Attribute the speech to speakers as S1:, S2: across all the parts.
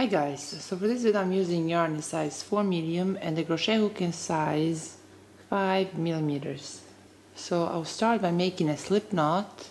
S1: Hi guys, so for this video I'm using yarn in size 4 medium and the crochet hook in size 5 millimeters. So I'll start by making a slip knot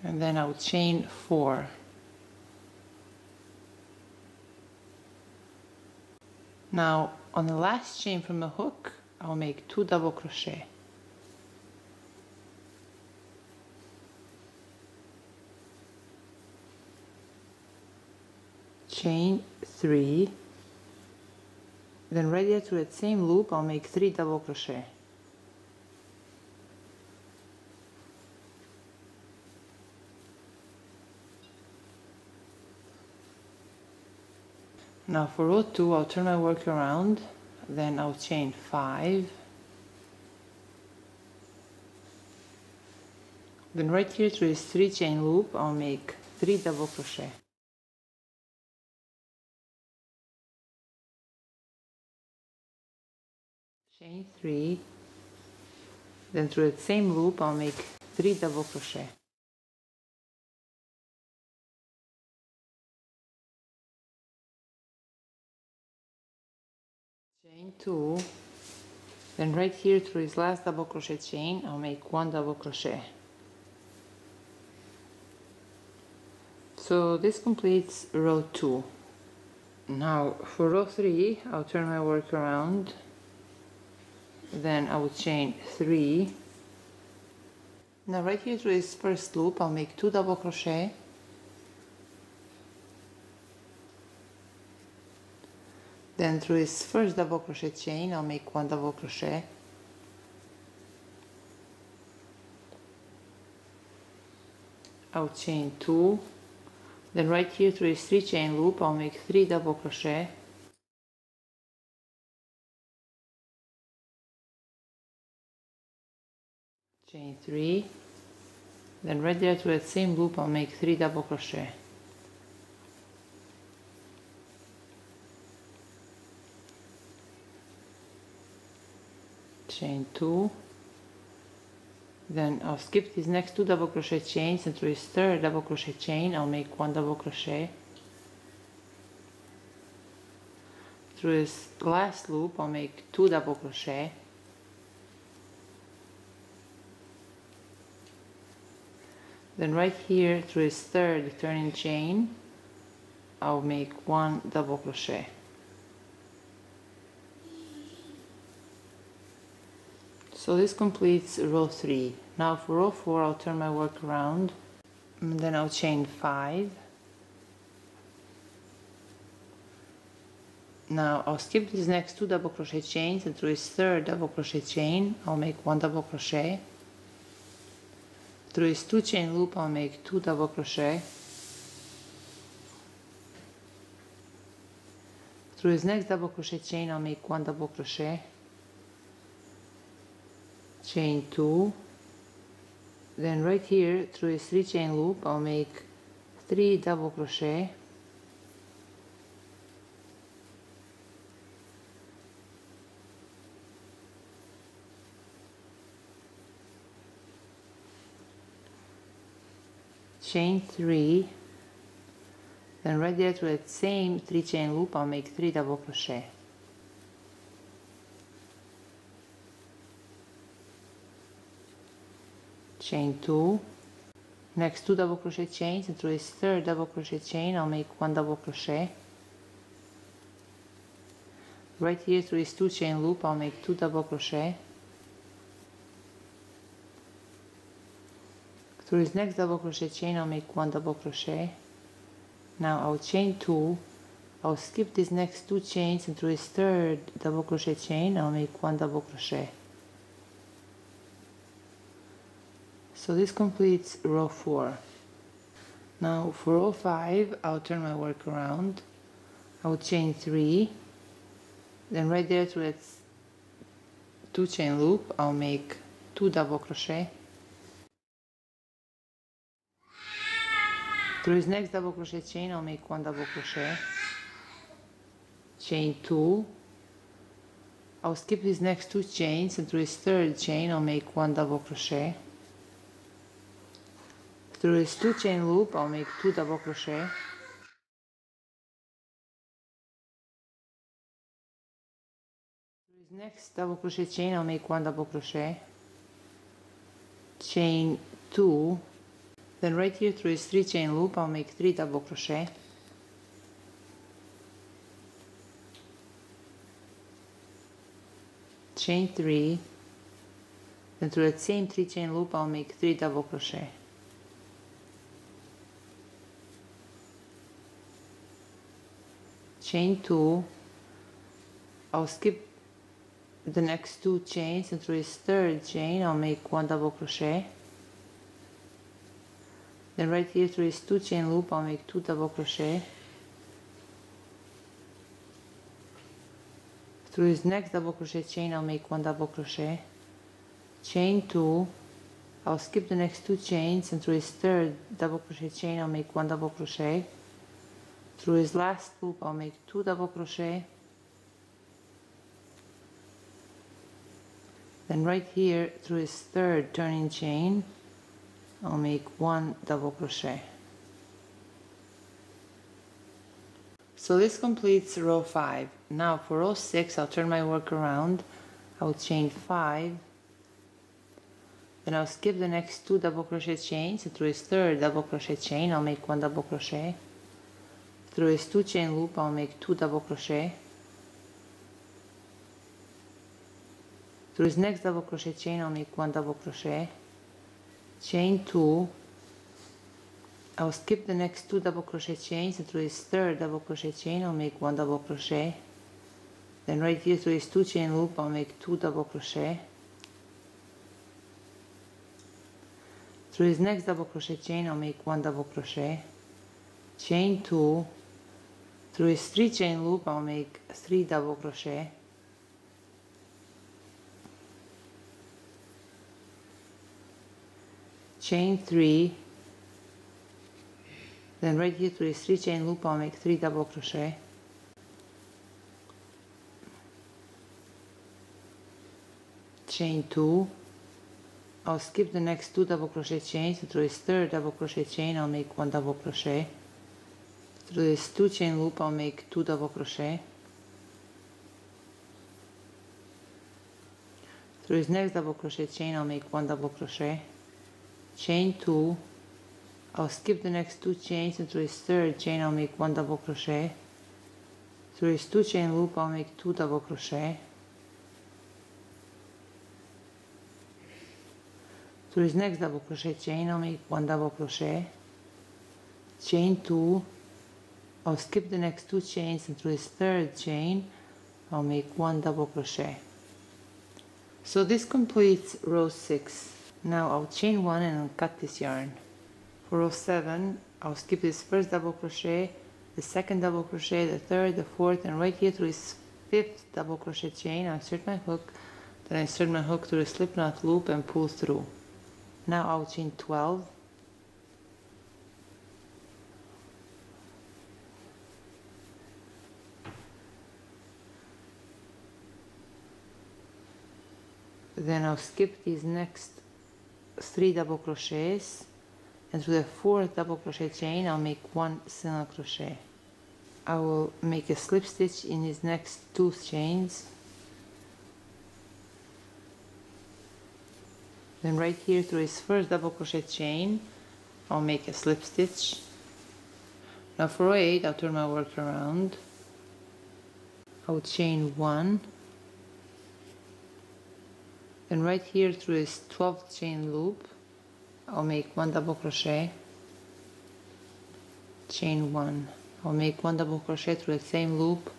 S1: and then I'll chain 4. Now on the last chain from the hook I'll make 2 double crochet. Chain 3, then right there through that same loop I'll make 3 double crochet. Now for row 2 I'll turn my work around, then I'll chain 5, then right here through this 3 chain loop I'll make 3 double crochet. Chain 3, then through that same loop I'll make 3 double crochet. Chain 2, then right here through this last double crochet chain I'll make 1 double crochet. So this completes row 2. Now for row 3 I'll turn my work around, then I will chain 3. Now right here through this first loop I'll make 2 double crochet, then through this first double crochet chain I'll make 1 double crochet, I'll chain 2, then right here through this 3 chain loop I'll make 3 double crochet, chain 3, then right there to that same loop I'll make 3 double crochet. Chain 2, then I'll skip these next 2 double crochet chains, and through this third double crochet chain I'll make 1 double crochet. Through this last loop I'll make 2 double crochet, then right here through this third turning chain I'll make 1 double crochet. So this completes row 3. Now for row 4 I'll turn my work around and then I'll chain 5. Now I'll skip these next 2 double crochet chains, and through this third double crochet chain I'll make 1 double crochet. Through this 2 chain loop I'll make 2 double crochet. Through this next double crochet chain I'll make 1 double crochet. Chain 2, then right here through this 3 chain loop I'll make 3 double crochet, chain 3, then right there through that same 3 chain loop I'll make 3 double crochet. Chain 2, next 2 double crochet chains, and through this third double crochet chain I'll make 1 double crochet. Right here through this 2 chain loop I'll make 2 double crochet. Through this next double crochet chain I'll make 1 double crochet. Now I'll chain 2, I'll skip these next 2 chains, and through this third double crochet chain I'll make 1 double crochet. So this completes row 4. Now for row 5 I'll turn my work around, I'll chain 3, then right there to that 2 chain loop I'll make 2 double crochet. Through this next double crochet chain I'll make 1 double crochet, chain 2, I'll skip these next 2 chains, and through this third chain I'll make 1 double crochet. Through this 2 chain loop I'll make 2 double crochet, next double crochet chain, I'll make 1 double crochet, chain 2, then right here through this 3 chain loop I'll make 3 double crochet, chain 3, then through that same 3 chain loop I'll make 3 double crochet, chain 2, I'll skip the next 2 chains, and through this 3rd chain I'll make 1 double crochet, then right here through this 2 chain loop I'll make 2 double crochet, through this next double crochet chain I'll make 1 double crochet, chain 2, I'll skip the next 2 chains, and through this 3rd double crochet chain I'll make 1 double crochet, through this last loop I'll make 2 double crochet, then right here through this 3rd turning chain I'll make 1 double crochet. So this completes row 5. Now for row 6 I'll turn my work around, I'll chain 5, then I'll skip the next 2 double crochet chains, and through this 3rd double crochet chain I'll make 1 double crochet, through this 2 chain loop I'll make 2 double crochet, through this next double crochet chain I'll make 1 double crochet, chain 2, I'll skip the next 2 double crochet chains, and through this 3rd double crochet chain I'll make 1 double crochet, then right here through this 2 chain loop I'll make 2 double crochet, through this next double crochet chain I'll make 1 double crochet, chain 2, through this 3 chain loop I'll make 3 double crochet, chain 3, then right here through this 3 chain loop I'll make 3 double crochet, chain 2, I'll skip the next 2 double crochet chains, and through this 3rd double crochet chain I'll make 1 double crochet, through this 2 chain loop I'll make 2 double crochet, through this next double crochet chain I'll make 1 double crochet, chain 2, I'll skip the next 2 chains, and through this 3rd chain I'll make 1 double crochet, through this 2 chain loop I'll make 2 double crochet, through this next double crochet chain I'll make 1 double crochet, chain 2, I'll skip the next 2 chains, and through this 3rd chain I'll make 1 double crochet. So this completes row 6. Now I'll chain 1 and I'll cut this yarn. For row 7 I'll skip this 1st double crochet, the 2nd double crochet, the 3rd, the 4th, and right here through this 5th double crochet chain I'll insert my hook, then I insert my hook through the slip knot loop and pull through. Now I'll chain 12, then I'll skip these next 3 double crochets, and through the 4th double crochet chain I'll make 1 single crochet. I will make a slip stitch in these next 2 chains, then right here through this 1st double crochet chain I'll make a slip stitch. Now for row 8 I'll turn my work around, I'll chain 1, then right here through this 12th chain loop I'll make 1 double crochet, chain 1, I'll make 1 double crochet through the same loop,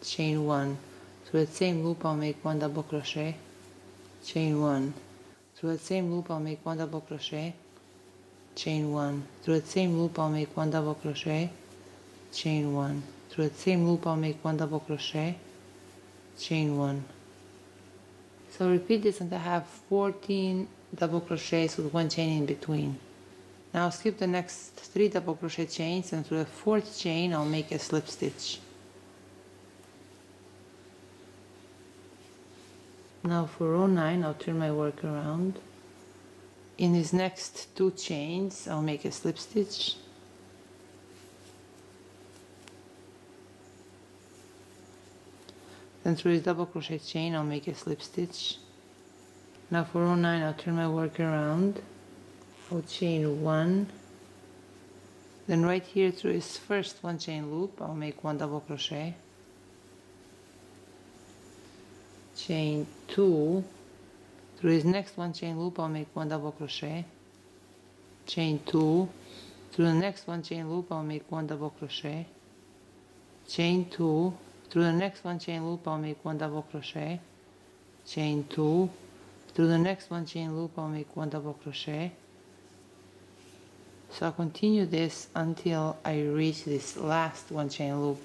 S1: chain 1, through the same loop I'll make 1 double crochet, chain 1, through the same loop I'll make 1 double crochet, chain 1, through the same loop I'll make 1 double crochet, chain 1, through the same loop I'll make 1 double crochet, chain 1. So repeat this until I have 14 double crochets with 1 chain in between. Now I'll skip the next 3 double crochet chains, and through the 4th chain I'll make a slip stitch. Now for row 9 I'll turn my work around. In these next 2 chains I'll make a slip stitch. Then through this double crochet chain I'll make a slip stitch. Now for row 9 I'll turn my work around. I'll chain 1. Then right here through this first 1 chain loop I'll make 1 double crochet. Chain 2. Through this next 1 chain loop I'll make 1 double crochet. Chain 2. Through the next 1 chain loop I'll make 1 double crochet. Chain 2. Through the next 1 chain loop I'll make 1 double crochet. Chain 2. Through the next 1 chain loop I'll make 1 double crochet. So I'll continue this until I reach this last 1 chain loop.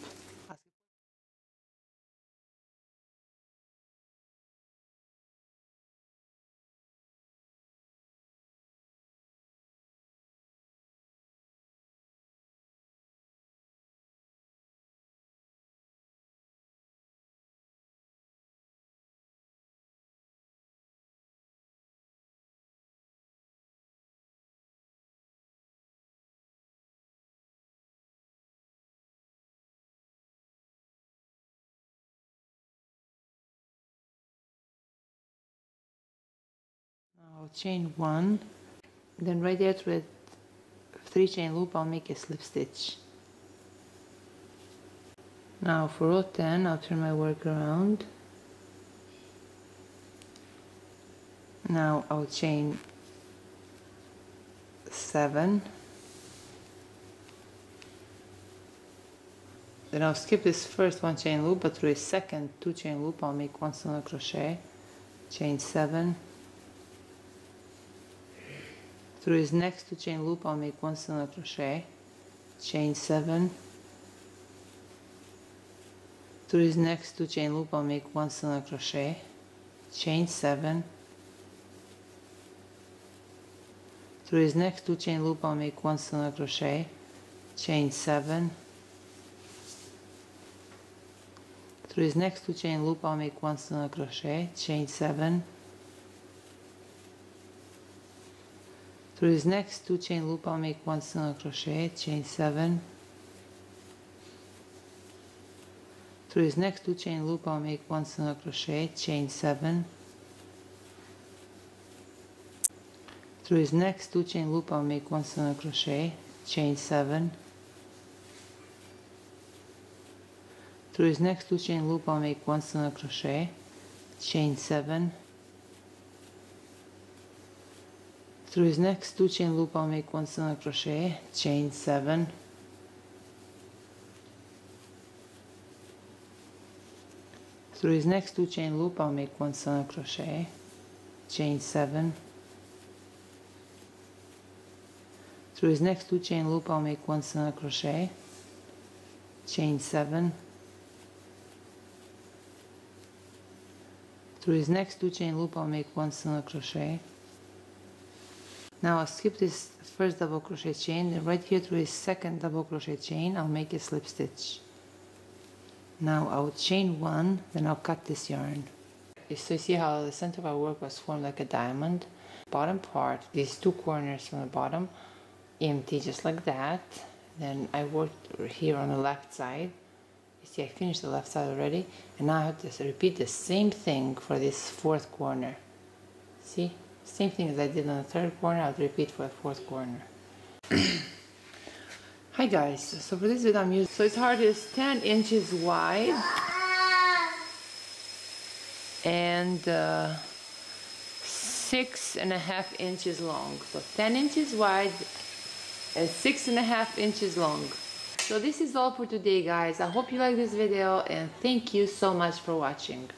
S1: Now I'll chain 1, then right there through a 3 chain loop I'll make a slip stitch. Now for row 10 I'll turn my work around. Now I'll chain 7. Then I'll skip this first 1 chain loop, but through a second 2 chain loop I'll make 1 single crochet, chain 7. Through his next 2 chain loop I'll make 1 single crochet, chain 7. Through his next 2 chain loop I'll make 1 single crochet, chain 7. Through his next 2 chain loop I'll make 1 single crochet, chain 7. Through his next 2 chain loop I'll make 1 single crochet, chain 7. Through his next 2 chain loop I'll make 1 single crochet, chain 7. Through his next 2 chain loop I'll make 1 single crochet, chain 7. Through his next 2 chain loop I'll make 1 single crochet, chain 7. Through his next 2 chain loop I'll make 1 single crochet, chain 7. Through his next 2 chain loop I'll make 1 single crochet, chain 7. Through his next 2 chain loop I'll make 1 single crochet, chain 7. Through his next 2 chain loop I'll make 1 single crochet, chain 7. Through his next 2 chain loop I'll make 1 single crochet. Now I'll skip this first double crochet chain, and right here through his second double crochet chain I'll make a slip stitch. Now I'll chain 1, then I'll cut this yarn. So you see how the center of our work was formed like a diamond. Bottom part, these 2 corners from the bottom, empty just like that. Then I worked here on the left side. You see I finished the left side already, and now I have to repeat the same thing for this 4th corner. See? Same thing as I did on the 3rd corner, I'll repeat for the 4th corner. Hi guys, so for this video I'm using, so its heart is 10 inches wide and 6.5 inches long. So 10 inches wide and 6.5 inches long. So this is all for today guys. I hope you like this video and thank you so much for watching.